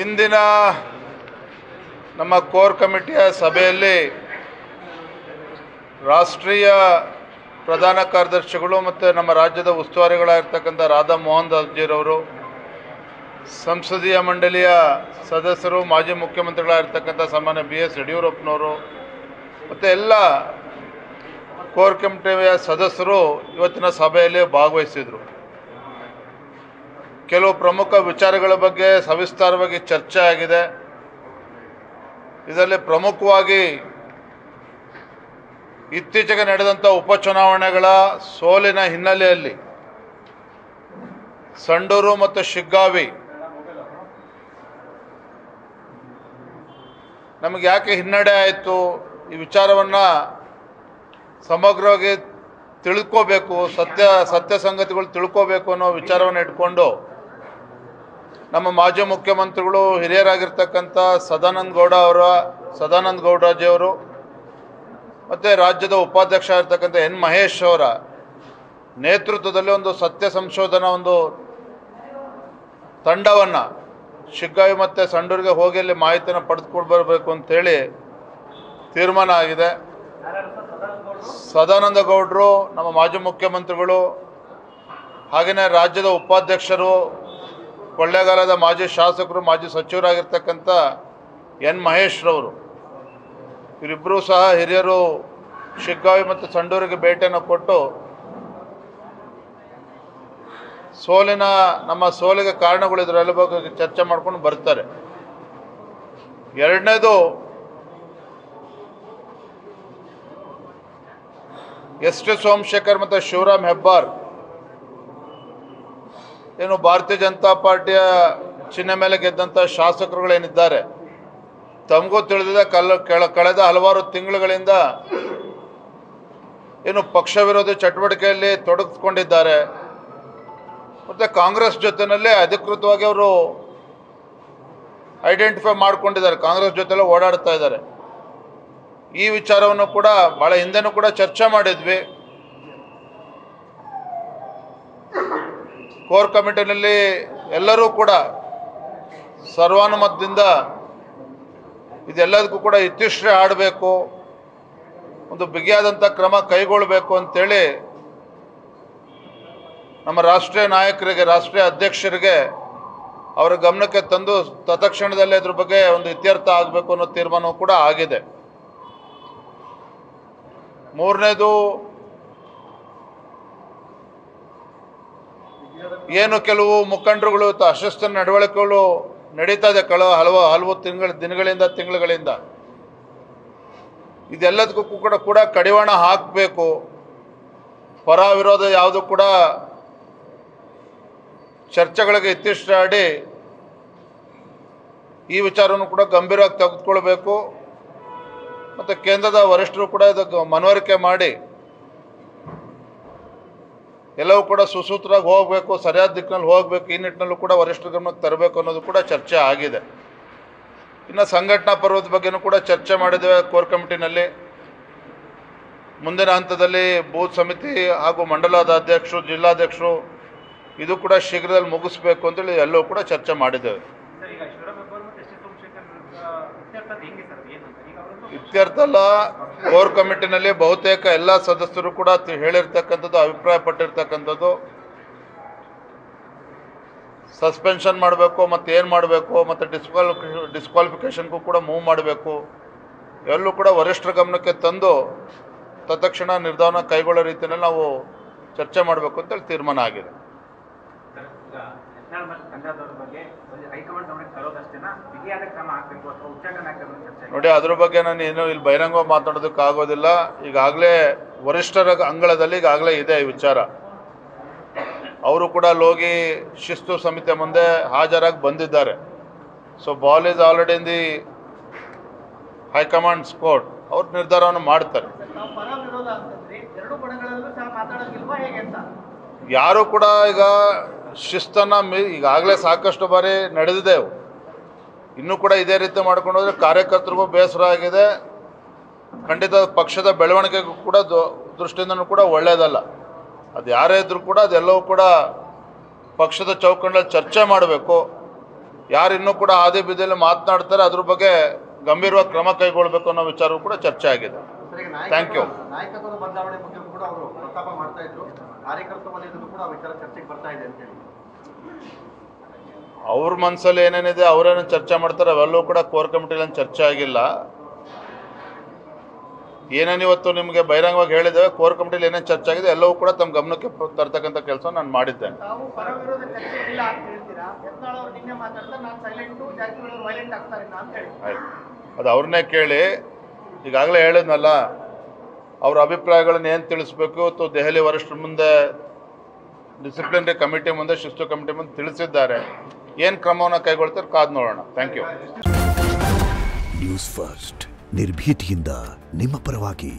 ಇಂದಿನ ನಮ್ಮ ಕೋರ್ ಕಮಿಟಿಯ ಸಭೆಯಲ್ಲಿ ರಾಷ್ಟ್ರೀಯ ಪ್ರಧಾನ ಕಾರ್ಯದರ್ಶಿಗಳು ಮತ್ತು ನಮ್ಮ ರಾಜ್ಯದ ಉಸ್ತುವಾರಿಗಳಾಗಿರ್ತಕ್ಕಂಥ ರಾಧಾ ಮೋಹನ್ ದಾಸ್ಜಿರವರು, ಸಂಸದೀಯ ಮಂಡಳಿಯ ಸದಸ್ಯರು, ಮಾಜಿ ಮುಖ್ಯಮಂತ್ರಿಗಳಾಗಿರ್ತಕ್ಕಂಥ ಸನ್ಮಾನ್ಯ BS ಯಡಿಯೂರಪ್ಪನವರು ಮತ್ತು ಎಲ್ಲ ಕೋರ್ ಕಮಿಟಿಯ ಸದಸ್ಯರು ಇವತ್ತಿನ ಸಭೆಯಲ್ಲಿ ಭಾಗವಹಿಸಿದರು. ಕೆಲವು ಪ್ರಮುಖ ವಿಚಾರಗಳ ಬಗ್ಗೆ ಸವಿಸ್ತಾರವಾಗಿ ಚರ್ಚೆ ಆಗಿದೆ. ಇದರಲ್ಲಿ ಪ್ರಮುಖವಾಗಿ ಇತ್ತೀಚೆಗೆ ನಡೆದಂಥ ಉಪಚುನಾವಣೆಗಳ ಸೋಲಿನ ಹಿನ್ನೆಲೆಯಲ್ಲಿ ಸಂಡೂರು ಮತ್ತು ಶಿಗ್ಗಾವಿ ನಮಗೆ ಯಾಕೆ ಹಿನ್ನಡೆ ಆಯಿತು, ಈ ವಿಚಾರವನ್ನು ಸಮಗ್ರವಾಗಿ ತಿಳ್ಕೋಬೇಕು, ಸತ್ಯ ಸಂಗತಿಗಳು ತಿಳ್ಕೋಬೇಕು ಅನ್ನೋ ವಿಚಾರವನ್ನು ಇಟ್ಕೊಂಡು ನಮ್ಮ ಮಾಜಿ ಮುಖ್ಯಮಂತ್ರಿಗಳು ಹಿರಿಯರಾಗಿರ್ತಕ್ಕಂಥ ಸದಾನಂದ ಗೌಡಜಿಯವರು ಮತ್ತು ರಾಜ್ಯದ ಉಪಾಧ್ಯಕ್ಷ ಆಗಿರ್ತಕ್ಕಂಥ N. ಮಹೇಶ್ ಅವರ ನೇತೃತ್ವದಲ್ಲಿ ಒಂದು ಸತ್ಯ ಸಂಶೋಧನಾ ಒಂದು ತಂಡವನ್ನು ಶಿಗ್ಗಾವಿ ಮತ್ತು ಸಂಡೂರಿಗೆ ಹೋಗಿ ಅಲ್ಲಿ ಮಾಹಿತಿಯನ್ನು ಪಡೆದುಕೊಂಡು ಬರಬೇಕು ಅಂತೇಳಿ ತೀರ್ಮಾನ ಆಗಿದೆ. ಸದಾನಂದ ಗೌಡರು, ನಮ್ಮ ಮಾಜಿ ಮುಖ್ಯಮಂತ್ರಿಗಳು, ಹಾಗೆಯೇ ರಾಜ್ಯದ ಉಪಾಧ್ಯಕ್ಷರು, ಕೊಳ್ಳೇಗಾಲದ ಮಾಜಿ ಶಾಸಕರು, ಮಾಜಿ ಸಚಿವರಾಗಿರ್ತಕ್ಕಂಥ N. ಮಹೇಶ್ರವರು, ಇವರಿಬ್ಬರೂ ಸಹ ಹಿರಿಯರು ಶಿಗ್ಗಾವಿ ಮತ್ತು ಸಂಡೂರಿಗೆ ಭೇಟಿಯನ್ನು ಕೊಟ್ಟು ನಮ್ಮ ಸೋಲಿಗೆ ಕಾರಣಗಳು ಇದರ ಬಗ್ಗೆ ಚರ್ಚೆ ಮಾಡ್ಕೊಂಡು ಬರ್ತಾರೆ. ಎರಡನೇದು, S.T. ಸೋಮಶೇಖರ್ ಮತ್ತು ಶಿವರಾಮ್ ಹೆಬ್ಬಾರ್ ಏನು ಭಾರತೀಯ ಜನತಾ ಪಾರ್ಟಿಯ ಚಿಹ್ನೆ ಮೇಲೆ ಗೆದ್ದಂಥ ಶಾಸಕರುಗಳೇನಿದ್ದಾರೆ, ತಮಗೂ ತಿಳಿದಿದೆ ಕಳೆದ ಹಲವಾರು ತಿಂಗಳುಗಳಿಂದ ಏನು ಪಕ್ಷ ವಿರೋಧಿ ಚಟುವಟಿಕೆಯಲ್ಲಿ ತೊಡಗಿಸ್ಕೊಂಡಿದ್ದಾರೆ ಮತ್ತು ಕಾಂಗ್ರೆಸ್ ಜೊತೆಯಲ್ಲಿ ಅಧಿಕೃತವಾಗಿ ಅವರು ಐಡೆಂಟಿಫೈ ಮಾಡ್ಕೊಂಡಿದ್ದಾರೆ, ಕಾಂಗ್ರೆಸ್ ಜೊತೆಲ್ಲ ಓಡಾಡ್ತಾ ಇದ್ದಾರೆ. ಈ ವಿಚಾರವನ್ನು ಕೂಡ ಭಾಳ ಹಿಂದೆನೂ ಕೂಡ ಚರ್ಚೆ ಮಾಡಿದ್ವಿ. ಕೋರ್ ಕಮಿಟಿನಲ್ಲಿ ಎಲ್ಲರೂ ಕೂಡ ಸರ್ವಾನುಮತದಿಂದ ಇದೆಲ್ಲದಕ್ಕೂ ಕೂಡ ಇತ್ಯುಶ್ರೇ ಆಡಬೇಕು, ಒಂದು ಬಿಗಿಯಾದಂಥ ಕ್ರಮ ಕೈಗೊಳ್ಳಬೇಕು ಅಂತೇಳಿ ನಮ್ಮ ರಾಷ್ಟ್ರೀಯ ನಾಯಕರಿಗೆ, ರಾಷ್ಟ್ರೀಯ ಅಧ್ಯಕ್ಷರಿಗೆ ಅವರ ಗಮನಕ್ಕೆ ತಂದು ತತ್ಕ್ಷಣದಲ್ಲೇ ಅದ್ರ ಬಗ್ಗೆ ಒಂದು ಇತ್ಯರ್ಥ ಆಗಬೇಕು ಅನ್ನೋ ತೀರ್ಮಾನವೂ ಕೂಡ ಆಗಿದೆ. ಮೂರನೇದು, ಏನು ಕೆಲವು ಮುಖಂಡರುಗಳು ಅಶಿಸ್ತಿನ ನಡವಳಿಕೆಗಳು ನಡೀತಾ ಇದೆ ಹಲವು ತಿಂಗಳುಗಳಿಂದ ಇದೆಲ್ಲದಕ್ಕೂ ಕೂಡ ಕಡಿವಾಣ ಹಾಕಬೇಕು. ಪರ ವಿರೋಧ ಯಾವುದು ಕೂಡ ಚರ್ಚೆಗಳಿಗೆ ಇತ್ಯರ್ಥ ಆಡಿ ಈ ವಿಚಾರವನ್ನು ಕೂಡ ಗಂಭೀರವಾಗಿ ತೆಗೆದುಕೊಳ್ಬೇಕು ಮತ್ತು ಕೇಂದ್ರದ ವರಿಷ್ಠರು ಕೂಡ ಇದಕ್ಕೆ ಮನವರಿಕೆ ಮಾಡಿ ಎಲ್ಲವೂ ಕೂಡ ಸುಸೂತ್ರವಾಗಿ ಹೋಗಬೇಕು, ಸರಿಯಾದ ದಿಕ್ಕಿನಲ್ಲಿ ಹೋಗಬೇಕು, ಈ ನಿಟ್ಟಿನಲ್ಲೂ ಕೂಡ ವರಿಷ್ಠರ ಗಮನಕ್ಕೆ ತರಬೇಕು ಅನ್ನೋದು ಕೂಡ ಚರ್ಚೆ ಆಗಿದೆ. ಇನ್ನು ಸಂಘಟನಾ ಪರ್ವದ ಬಗ್ಗೆನೂ ಕೂಡ ಚರ್ಚೆ ಮಾಡಿದ್ದೇವೆ ಕೋರ್ ಕಮಿಟಿನಲ್ಲಿ. ಮುಂದಿನ ಹಂತದಲ್ಲಿ ಬೂತ್ ಸಮಿತಿ ಹಾಗೂ ಮಂಡಲದ ಅಧ್ಯಕ್ಷರು, ಜಿಲ್ಲಾಧ್ಯಕ್ಷರು ಇದು ಕೂಡ ಶೀಘ್ರದಲ್ಲಿ ಮುಗಿಸ್ಬೇಕು ಅಂತೇಳಿ ಎಲ್ಲವೂ ಕೂಡ ಚರ್ಚೆ ಮಾಡಿದ್ದೇವೆ. ಇತ್ಯರ್ಥ ಅಲ್ಲ, ಕೋರ್ ಕಮಿಟಿನಲ್ಲಿ ಬಹುತೇಕ ಎಲ್ಲ ಸದಸ್ಯರು ಕೂಡ ಹೇಳಿರ್ತಕ್ಕಂಥದ್ದು, ಅಭಿಪ್ರಾಯ ಪಟ್ಟಿರ್ತಕ್ಕಂಥದ್ದು ಸಸ್ಪೆನ್ಷನ್ ಮಾಡಬೇಕು ಮತ್ತು ಏನು ಮಾಡಬೇಕು ಮತ್ತು ಡಿಸ್ಕ್ವಾಲಿಫಿಕೇಷನ್ಗೂ ಕೂಡ ಮೂವ್ ಮಾಡಬೇಕು, ಎಲ್ಲೂ ಕೂಡ ವರಿಷ್ಠರ ಗಮನಕ್ಕೆ ತಂದು ತತ್ಕ್ಷಣ ನಿರ್ಧಾರ ಕೈಗೊಳ್ಳೋ ರೀತಿಯಲ್ಲಿ ನಾವು ಚರ್ಚೆ ಮಾಡಬೇಕು ಅಂತೇಳಿ ತೀರ್ಮಾನ ಆಗಿದೆ. ನೋಡಿ, ಅದ್ರ ಬಗ್ಗೆ ನಾನು ಏನು ಇಲ್ಲಿ ಬಹಿರಂಗವಾಗಿ ಮಾತಾಡೋದಕ್ಕೆ ಆಗೋದಿಲ್ಲ. ಈಗಾಗಲೇ ವರಿಷ್ಠರ ಅಂಗಳದಲ್ಲಿ ಈಗಾಗಲೇ ಇದೆ ಈ ವಿಚಾರ. ಅವರು ಕೂಡ ಹೋಗಿ ಶಿಸ್ತು ಸಮಿತಿಯ ಮುಂದೆ ಹಾಜರಾಗಿ ಬಂದಿದ್ದಾರೆ. So ball is already in the high command's court, ಅವ್ರು ನಿರ್ಧಾರವನ್ನು ಮಾಡ್ತಾರೆ. ಯಾರು ಕೂಡ ಈಗ ಶಿಸ್ತನ್ನು ಈಗಾಗಲೇ ಸಾಕಷ್ಟು ಬಾರಿ ನಡೆದಿದೆ. ಇನ್ನೂ ಕೂಡ ಇದೇ ರೀತಿ ಮಾಡ್ಕೊಂಡು ಹೋದರೆ ಕಾರ್ಯಕರ್ತರಿಗೂ ಬೇಸರ ಆಗಿದೆ, ಖಂಡಿತ ಪಕ್ಷದ ಬೆಳವಣಿಗೆಗೂ ಕೂಡ ದೃಷ್ಟಿಯಿಂದನೂ ಕೂಡ ಒಳ್ಳೆಯದಲ್ಲ. ಅದು ಯಾರೇ ಇದ್ದರೂ ಕೂಡ ಅದೆಲ್ಲವೂ ಕೂಡ ಪಕ್ಷದ ಚೌಕಟ್ಟಲ್ಲಿ ಚರ್ಚೆ ಮಾಡಬೇಕು. ಯಾರು ಇನ್ನೂ ಕೂಡ ಆದಿ ಬೀದಿಯಲ್ಲಿ ಮಾತನಾಡ್ತಾರೆ ಅದ್ರ ಬಗ್ಗೆ ಗಂಭೀರವಾಗಿ ಕ್ರಮ ಕೈಗೊಳ್ಳಬೇಕು ಅನ್ನೋ ವಿಚಾರವೂ ಕೂಡ ಚರ್ಚೆ ಆಗಿದೆ. Thank you. ನಾಯಕತ್ವದ ಬದಲಾವಣೆ ಬಗ್ಗೆ ಕೂಡ ಅವರು ಪ್ರಸ್ತಾಪ ಮಾಡ್ತಾ ಇದ್ರು. ಕಾರ್ಯಕರ್ತ ವಲಯದಲ್ಲೂ ಕೂಡ ಆ ವಿಚಾರ ಚರ್ಚೆಗೆ ಬರ್ತಾ ಇದೆ ಅಂತ ಹೇಳಿ ಅವ್ರ ಮನಸ್ಸಲ್ಲಿ ಏನೇನಿದೆ ಅವರೇನು ಚರ್ಚೆ ಮಾಡ್ತಾರೆ, ಅವೆಲ್ಲವೂ ಕೂಡ ಕೋರ್ ಕಮಿಟಿಲಿ ಚರ್ಚೆ ಆಗಿಲ್ಲ. ಏನೇನು ಇವತ್ತು ನಿಮಗೆ ಬಹಿರಂಗವಾಗಿ ಹೇಳಿದ್ದೇವೆ, ಕೋರ್ ಕಮಿಟಿಲಿ ಏನೇನು ಚರ್ಚೆ ಆಗಿದೆ ಎಲ್ಲವೂ ಕೂಡ ತಮ್ಮ ಗಮನಕ್ಕೆ ತರ್ತಕ್ಕಂಥ ಕೆಲಸ ನಾನು ಮಾಡಿದ್ದೇನೆ. ಅದು ಅವ್ರನ್ನೇ ಕೇಳಿ. ಈಗಾಗಲೇ ಹೇಳಿದ್ನಲ್ಲ, ಅವ್ರ ಅಭಿಪ್ರಾಯಗಳನ್ನ ಏನು ತಿಳಿಸ್ಬೇಕು ಇವತ್ತು ದೆಹಲಿ ವರಿಷ್ಠರ ಮುಂದೆ, ಡಿಸಿಪ್ಲಿನರಿ ಕಮಿಟಿ ಮುಂದೆ, ಶಿಸ್ತು ಕಮಿಟಿ ಮುಂದೆ ತಿಳಿಸಿದ್ದಾರೆ. ಏನು ಕ್ರಮವನ್ನು ಕೈಗೊಳ್ತಾರೆ ಕಾದು ನೋಡೋಣ. Thank you. ನ್ಯೂಸ್ ಫಸ್ಟ್ ನಿರ್ಭೀತಿಯಿಂದ ನಿಮ್ಮ ಪರವಾಗಿ.